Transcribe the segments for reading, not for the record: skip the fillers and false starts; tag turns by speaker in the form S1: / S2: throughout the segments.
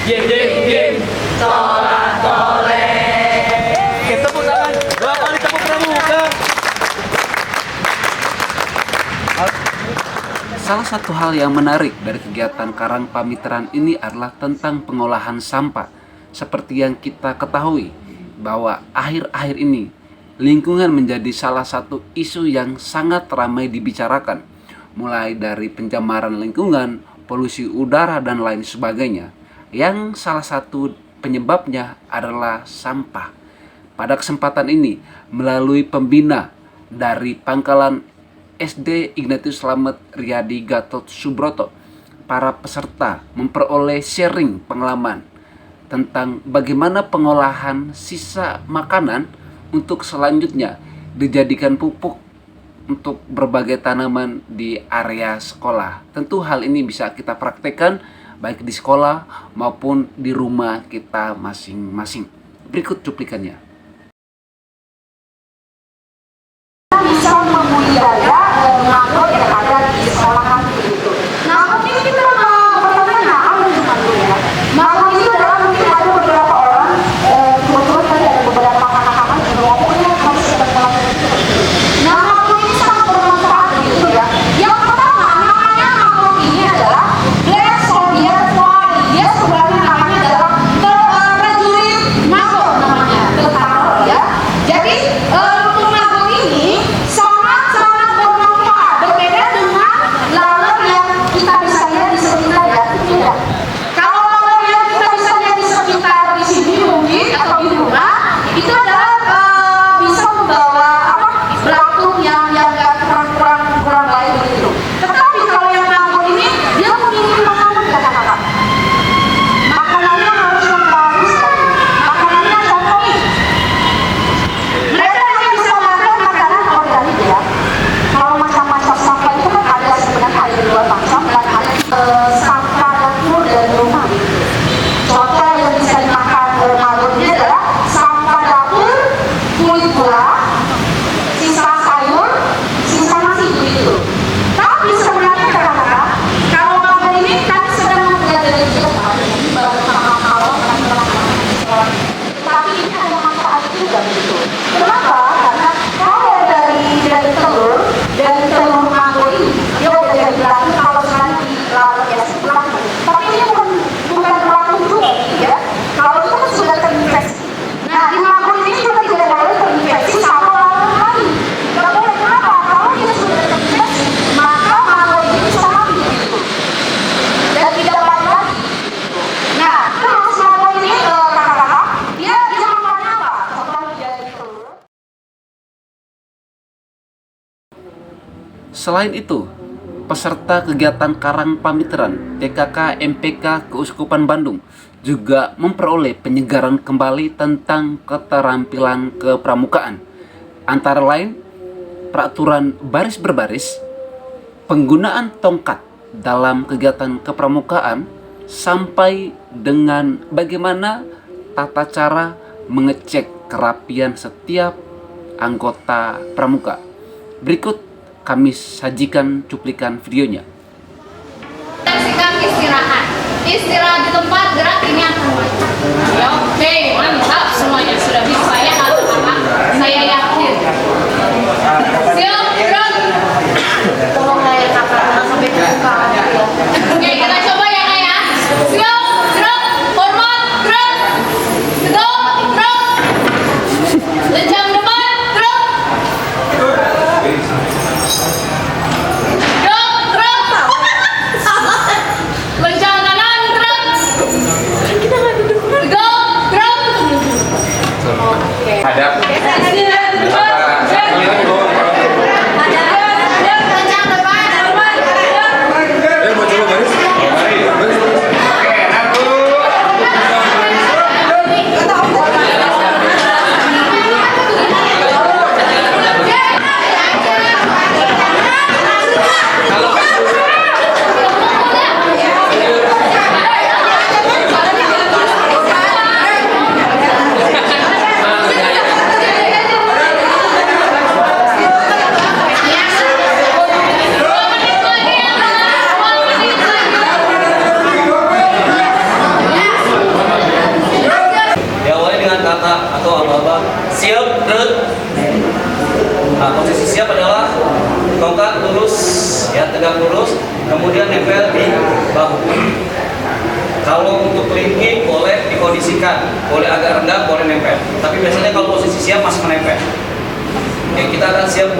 S1: Jem jem jem, tola tole. Oke, tepuk tangan. 2 kali tepuk pramuka.
S2: Salah satu hal yang menarik dari kegiatan Karang Pamitran ini adalah tentang pengolahan sampah. Seperti yang kita ketahui bahwa akhir-akhir ini lingkungan menjadi salah satu isu yang sangat ramai dibicarakan. Mulai dari pencemaran lingkungan, polusi udara dan lain sebagainya. Yang salah satu penyebabnya adalah sampah. Pada kesempatan ini, melalui pembina dari Pangkalan SD Ignatius Slamet Riyadi Gatot Subroto, para peserta memperoleh sharing pengalaman tentang bagaimana pengolahan sisa makanan untuk selanjutnya dijadikan pupuk untuk berbagai tanaman di area sekolah. Tentu hal ini bisa kita praktekkan baik di sekolah maupun di rumah kita masing-masing. Berikut cuplikannya.
S3: Bisa membudidaya mangrove yang ada di sekolahan begitu. Nah, mungkin kita bertanya apa itu mangrove ya? Mangrove itu adalah mungkin ada beberapa orang, kebetulan tadi ada beberapa kakak-kakak yang ngomongnya harus ada melakukan itu. Nah, mangrove ini sangat bermanfaat begitu ya. Yang pertama, namanya mangrove ini adalah Blacksoldier fly. Dia sebenarnya namanya adalah prajurit mangrove namanya, tentara ya. Jadi untuk mangrove ini sangat-sangat bermanfaat, berbeda dengan laler yang kita bisa lihat di sekitar ya. Kalau laler yang kita bisa lihat di sekitar di sini mungkin atau di rumah itu adalah bisa membawa belatung yang kurang baik begitu. Tetapi kalau yang mangrove ini dia memiliki makanan kakak-kakak. Makanannya harus yang bagus sekali. Makanannya contoh nih. Mereka hanya bisa makan makanan organik ya. Kalau macam-macam sampah itu kan ada sebenarnya ada 2 macam dan ada sampah dapur dan rumah gitu. Contoh yang bisa dimakan mangrove ini adalah sampah dapur, kulit buah, sisa sayur, sisa nasi begitu. Tapi sebenarnya kadang-kadang kalau mangrove ini kami sedang mempelajari juga baru kalau tapi ini ada manfaat juga begitu. Kenapa? Karena kalau dari telur mangrove ini dia udah jadi belatung kalau sekarang di laut ya belatung. Tapi ini bukan belatung juga ya. Kalau itu kan sudah terinfeksi. Nah di mangrove ini juga tidak boleh terinfeksi sama laut lain. Tidak boleh. Kenapa? Kalau dia sudah terinfeksi maka mangrove ini bisa mati gitu dan tidak baik lagi. Nah terus mangrove ini kakak-kakak dia makannya apa? Contohnya dari telur.
S2: Selain itu, peserta kegiatan Karang Pamitran TKK MPK Keuskupan Bandung juga memperoleh penyegaran kembali tentang keterampilan kepramukaan. Antara lain, peraturan baris berbaris, penggunaan tongkat dalam kegiatan kepramukaan, sampai dengan bagaimana tata cara mengecek kerapian setiap anggota pramuka. Berikut kami sajikan cuplikan videonya.
S4: Sikap istirahat. Istirahat di tempat, gerak ini akan maju. Ya, oke, mantap semuanya sudah bisa ya anak-anak. Saya yakin. Siap, gerak. Tolong layar kakak sampai terbuka. Oke, kita coba ya kak ya. Siap, gerak, hormat, gerak. Tegak, gerak. Lencang depan, gerak. Lencang kanan, gerak. Kita nggak duduk. Tegak, gerak. Oke.
S1: Hadap. tegak lurus, kemudian nempel di bahu. Kalau untuk kelingking boleh dikondisikan, boleh agak rendah, boleh nempel. Tapi biasanya kalau posisi siap masih menempel. Oke, kita akan siap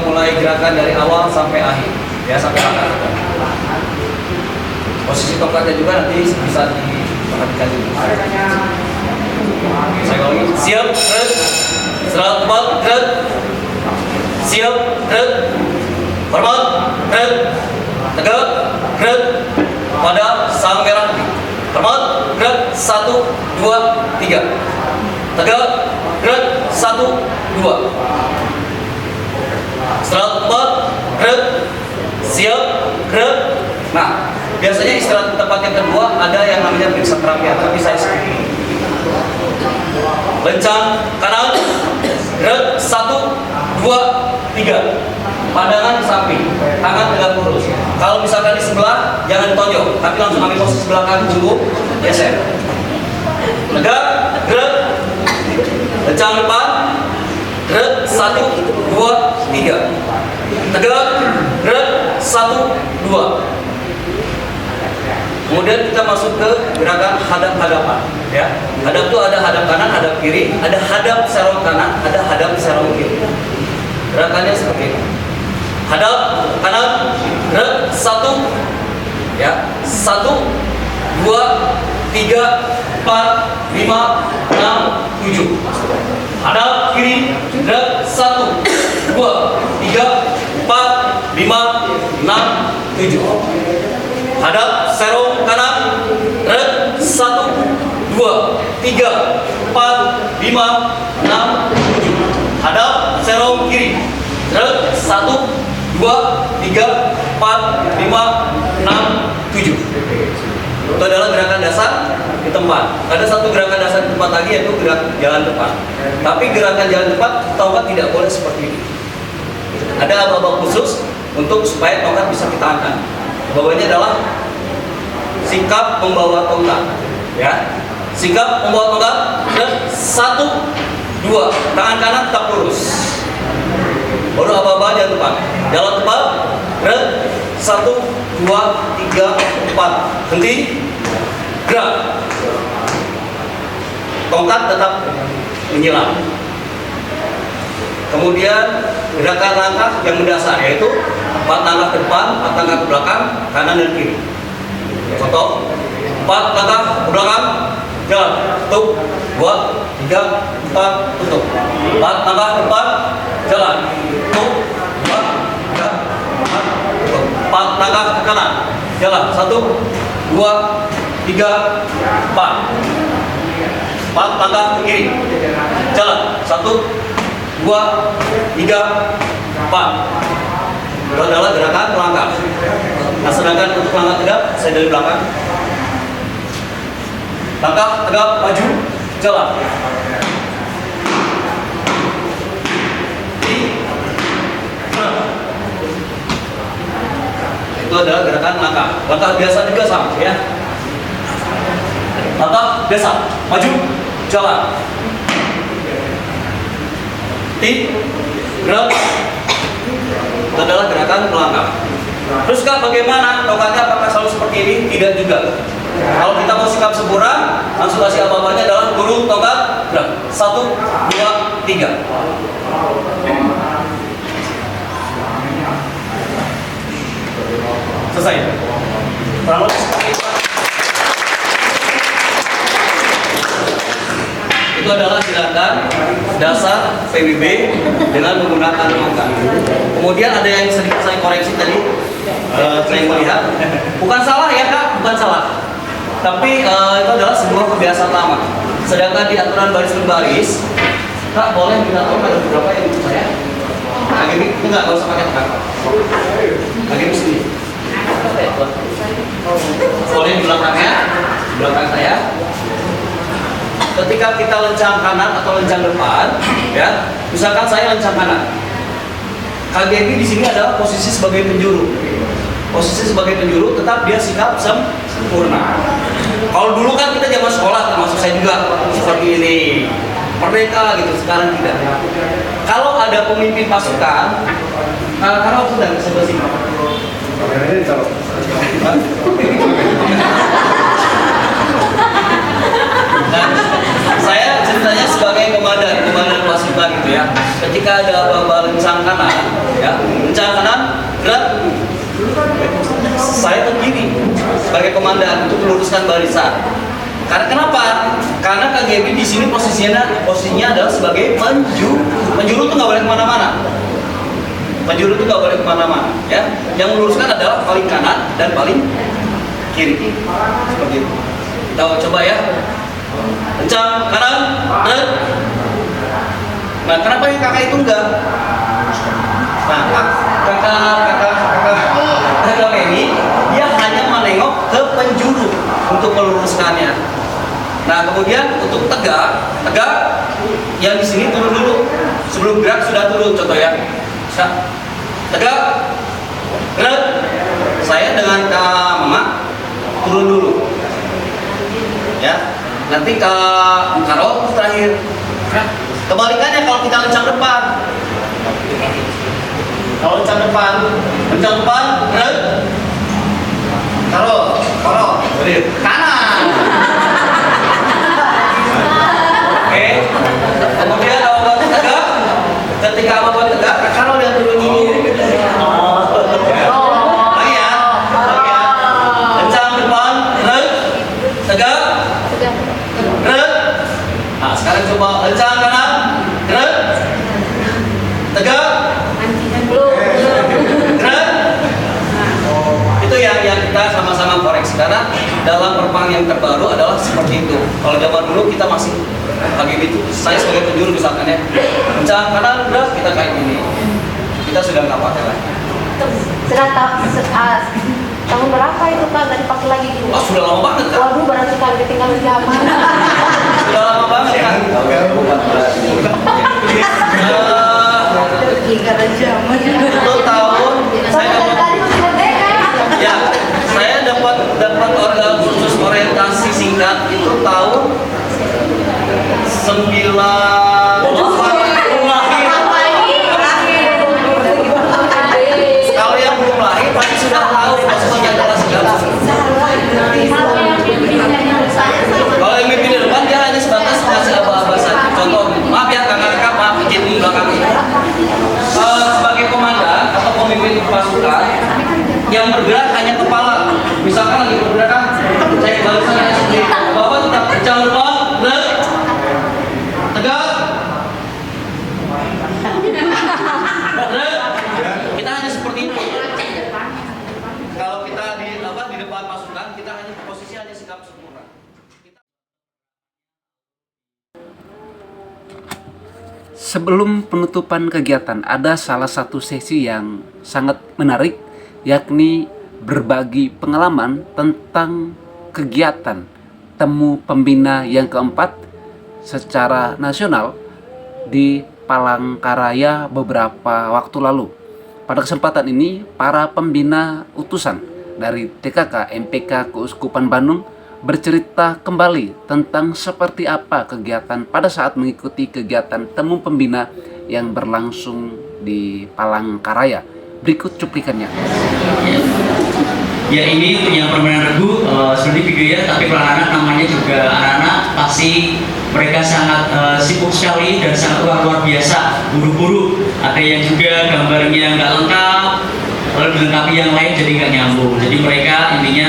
S1: mulai gerakan dari awal sampai akhir, ya sampai akhir. Posisi tongkatnya juga nanti bisa diperhatikan dulu. Saya ulangi, siap, gerak, serat tepat, gerak, siap, gerak, hormat, gerak, tegak, gerak, pada sang merah. Hormat, gerak, 1, 2, 3. Tegak, gerak, 1, 2. Istirahat tempat, gerak, siap, gerak. Nah, biasanya istirahat tempat yang kedua ada yang namanya periksa terapi, tapi saya skip. Lencang kanan, gerak, 1, 2, 3. Pandangan ke samping, tangan tegak lurus. Kalau misalkan di sebelah, jangan ditonjok, tapi langsung ambil posisi sebelah kanan dulu, geser. Tegak, gerak, lencang depan, gerak, 1, 2, 3. Tegak, gerak, 1, 2. Kemudian kita masuk ke gerakan hadap-hadapan, ya. Hadap itu ada hadap kanan, hadap kiri, ada hadap serong kanan, ada hadap serong kiri. Gerakannya seperti ini. Hadap kanan, gerak, 1, ya, 1, 2, 3, 4, 5, 6, 7. Hadap kiri, gerak, 1, 2, 3, 4, 5, 6, 7. Hadap serong kanan, gerak, 1, 2, 3, 4, 5, 6, 7. Hadap serong kiri, gerak, 1, 2, 3, 4, 5, 6, 7. Itu adalah gerakan dasar di tempat. Ada satu gerakan dasar di tempat lagi, yaitu gerak jalan depan. Tapi gerakan jalan depan, tongkat tidak boleh seperti ini. Ada aba-aba khusus untuk supaya tongkat bisa kita angkat. Bawahnya adalah sikap membawa tongkat, ya. Sikap membawa tongkat, dan 1, 2, tangan kanan tetap lurus. Baru aba-aba jalan depan. Jalan depan, gerak, 1, 2, 3, 4. Henti, gerak. Tongkat tetap menyilang. Kemudian gerakan langkah yang mendasar, yaitu 4 langkah ke depan, 4 langkah ke belakang, kanan dan kiri. Contoh, 4 langkah ke belakang, jalan, tutup, 2, 3, 4, tutup. 4 langkah ke depan, jalan, tutup, 2, 3, 4, tutup. 4 langkah ke kanan, jalan, 1, 2, 3, 4. 4 langkah ke kiri, jalan, 1, 2, 3, 4. Itu adalah gerakan melangkah. Nah, sedangkan untuk langkah tegak, saya dari belakang. Langkah tegak, maju, jalan. Itu adalah gerakan langkah. Langkah biasa juga sama, ya. Langkah biasa, maju, jalan. Gerak. Itu adalah gerakan melangkah. Terus Kak, bagaimana tongkatnya, apakah selalu seperti ini? Tidak juga. Kalau kita mau sikap sempurna, langsung kasih apa-apanya adalah gulung tongkat, gerak. 1, 2, 3. Selesai. Kurang lebih seperti itu. Itu adalah gerakan dasar PBB dengan menggunakan tongkat. Kemudian ada yang sedikit saya koreksi tadi, saya melihat bukan salah ya Kak, bukan salah. Tapi itu adalah sebuah kebiasaan lama. Sedangkan di aturan baris berbaris, Kak boleh minta tolong ada beberapa yang ikut saya. Lagi ini enggak usah pakai tongkat. Lagi ini sini. Boleh di belakangnya, belakang saya. Ketika kita lencang kanan atau lencang depan, ya, misalkan saya lencang kanan, KGB di sini adalah posisi sebagai penjuru. Posisi sebagai penjuru, tetap dia sikap sempurna. Kalau dulu kan kita zaman sekolah, termasuk saya juga seperti ini, merdeka gitu. Sekarang tidak. Kalau ada pemimpin pasukan, kalau sedang sebelah sini, sebagai komandan untuk meluruskan barisan. Karena kenapa? Karena KGB di sini posisinya adalah sebagai penjuru. Penjuru itu nggak boleh kemana-mana. Penjuru itu nggak boleh kemana-mana. Ya, yang meluruskan adalah paling kanan dan paling kiri. Seperti itu. Kita coba ya. Kencang kanan, dan. Nah, kenapa yang kakak itu enggak? Nah, kakak ini dia hanya menengok ke penjuru untuk meluruskannya. Nah, kemudian untuk tegak yang di sini turun dulu. Sebelum gerak sudah turun, contoh ya. Tegak, gerak. Saya dengan Kak Mama turun dulu. Ya, nanti Kak Karo terakhir. Kebalikannya kalau kita lencang depan. Kalau lencang depan, gerak. Karo, kanan. Oke. Kemudian kalau buat tegak, ketika Abang buat tegak, Karo lihat turun ini. Lencang depan, gerak. Tegak. Gerak. Nah, sekarang coba lencang kanan, gerak. Tegak. Kita sama-sama koreksi karena dalam perpang yang terbaru adalah seperti itu. Kalau zaman dulu kita masih KGB itu saya sebagai penjuru misalkan ya, kencang kanan udah kita kayak gini, kita sudah nggak pakai lagi.
S3: Tahun berapa itu Kak nggak dipakai lagi gitu?
S1: Oh, sudah lama banget kan?
S3: Waduh, berarti Kak ketinggalan zaman.
S1: Sudah lama banget kan?
S3: Ketinggalan zaman.
S1: Itu tahun saya dapat organ khusus orientasi singkat itu tahun 9 kalau yang belum lahir pasti sudah tahu posisinya adalah segala. Kalau yang mimpi di depan dia hanya sebatas ngasih aba-aba saja. Contoh, maaf ya kakak-kakak, maaf izin di belakang ini. Sebagai komandan atau pemimpin pasukan yang bergerak hanya kepala. Misalkan lagi bergerak, saya barisan hanya seperti bapak tetap kencang depan, tegak. Kita hanya seperti itu. Kalau kita di depan pasukan, kita hanya posisi hanya sikap sempurna.
S2: Sebelum penutupan kegiatan, ada salah satu sesi yang sangat menarik, yakni berbagi pengalaman tentang kegiatan temu pembina yang keempat secara nasional di Palangkaraya beberapa waktu lalu. Pada kesempatan ini, para pembina utusan dari TKK MPK Keuskupan Bandung bercerita kembali tentang seperti apa kegiatan pada saat mengikuti kegiatan temu pembina yang berlangsung di Palangkaraya. Berikut cuplikannya.
S5: Ya, ini untuk yang permainan regu seperti video ya, tapi kalau anak-anak namanya juga anak-anak pasti mereka sangat sibuk sekali dan sangat luar biasa, buru-buru. Ada yang juga gambarnya nggak lengkap, lalu dilengkapi yang lain jadi nggak nyambung. Jadi mereka intinya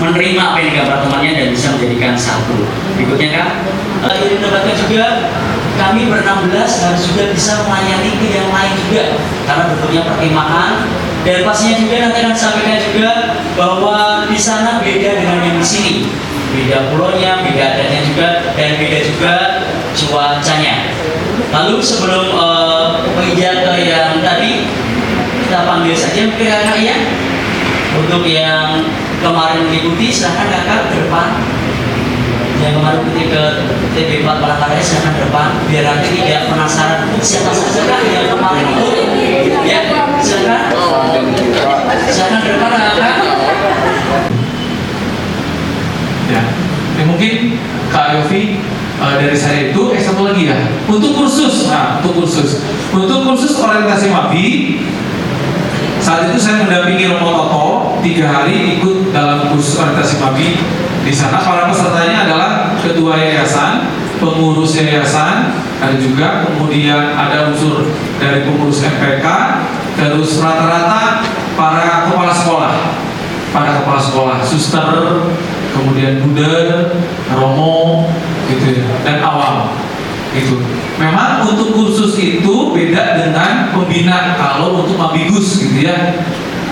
S5: menerima apa yang digambar temannya dan bisa menjadikan satu. Berikutnya kan, ini mendapatkan juga kami ber-16 harus juga bisa melayani ke yang lain juga karena bentuknya perkemahan. Dan pastinya juga nanti akan sampaikan juga bahwa di sana beda dengan yang di sini, beda pulaunya, beda adatnya juga, dan beda juga cuacanya. Lalu sebelum menginjak ke yang tadi, kita panggil saja mungkin kakak ya. Untuk yang kemarin mengikuti, silahkan kakak ke depan. Yang kemarin mengikuti ke TB4 Palangkaraya, silahkan ke depan. Biar nanti tidak penasaran siapa saja yang kemarin ikut. Ya, silahkan. Silahkan ke depan kakak.
S6: Ya, mungkin Kak Yofi dari saya itu satu lagi ya. Untuk kursus orientasi MABI, saat itu saya mendampingi Romo Toto 3 hari ikut dalam kursus orientasi MABI. Di sana para pesertanya adalah ketua yayasan, pengurus yayasan, ada juga kemudian ada unsur dari pengurus MPK, terus rata-rata para kepala sekolah. Pada kepala sekolah-sekolah, suster, kemudian buder, romo, gitu ya, dan awam. Gitu. Memang untuk kursus itu beda dengan pembina kalau untuk mabigus gitu ya.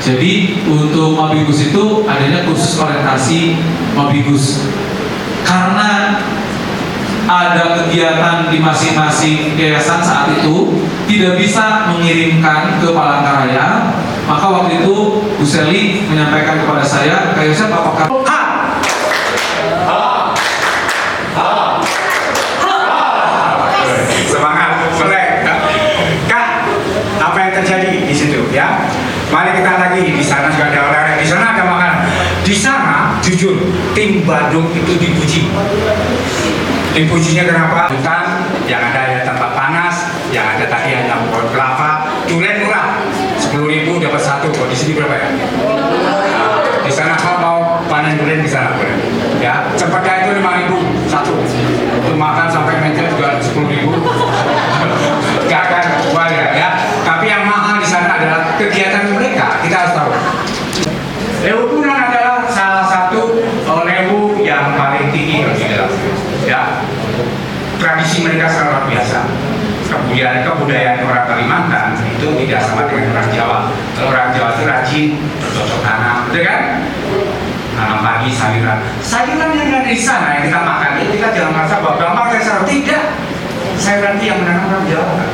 S6: Jadi untuk mabigus itu adanya kursus orientasi mabigus. Karena ada kegiatan di masing-masing yayasan saat itu tidak bisa mengirimkan ke Palangkaraya, maka waktu itu Bu Seli menyampaikan kepada saya, Kak Yosef apakah
S7: semangat, boleh Kak, apa yang terjadi di situ ya? Mari kita lagi di sana juga ada orang di sana ada makanan. Di sana jujur tim Bandung itu dipuji. Dipujinya kenapa? Bukan yang ada ya tempat panas, yang ada tadi hanya pohon kelapa, durian murah, 10.000 dapat satu. Kok di sini berapa ya? Nah, di sana kau mau panen durian di sana boleh. Ya, cempaka itu 5.000 satu. Untuk makan sampai meja juga 10.000. Gak akan bayar ya. Tapi yang mahal di sana adalah kegiatan mereka. Kita harus tahu. Lewukunan adalah salah satu lewu yang paling tinggi di dalam ya. Tradisi mereka sangat luar biasa. Kebudayaan orang Kalimantan itu tidak sama dengan orang Jawa. Kalau orang Jawa itu rajin bercocok tanam, betul kan? Tanam pagi sayuran. Sayuran yang ada di sana yang kita makan itu kita jangan merasa bahwa gampang dari sana. Tidak. Sayuran itu yang menanam orang Jawa.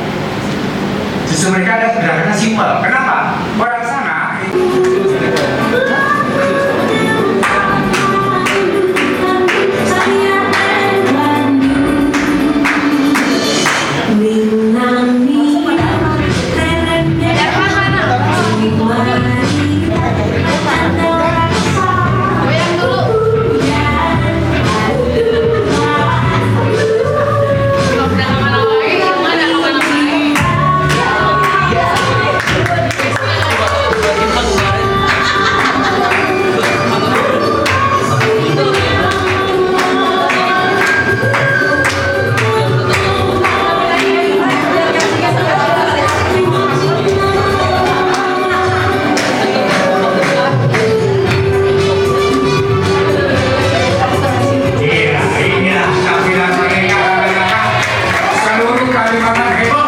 S7: Justru mereka ada gerakan simpel. Kenapa? Orang sana seluruh Kalimantan heboh.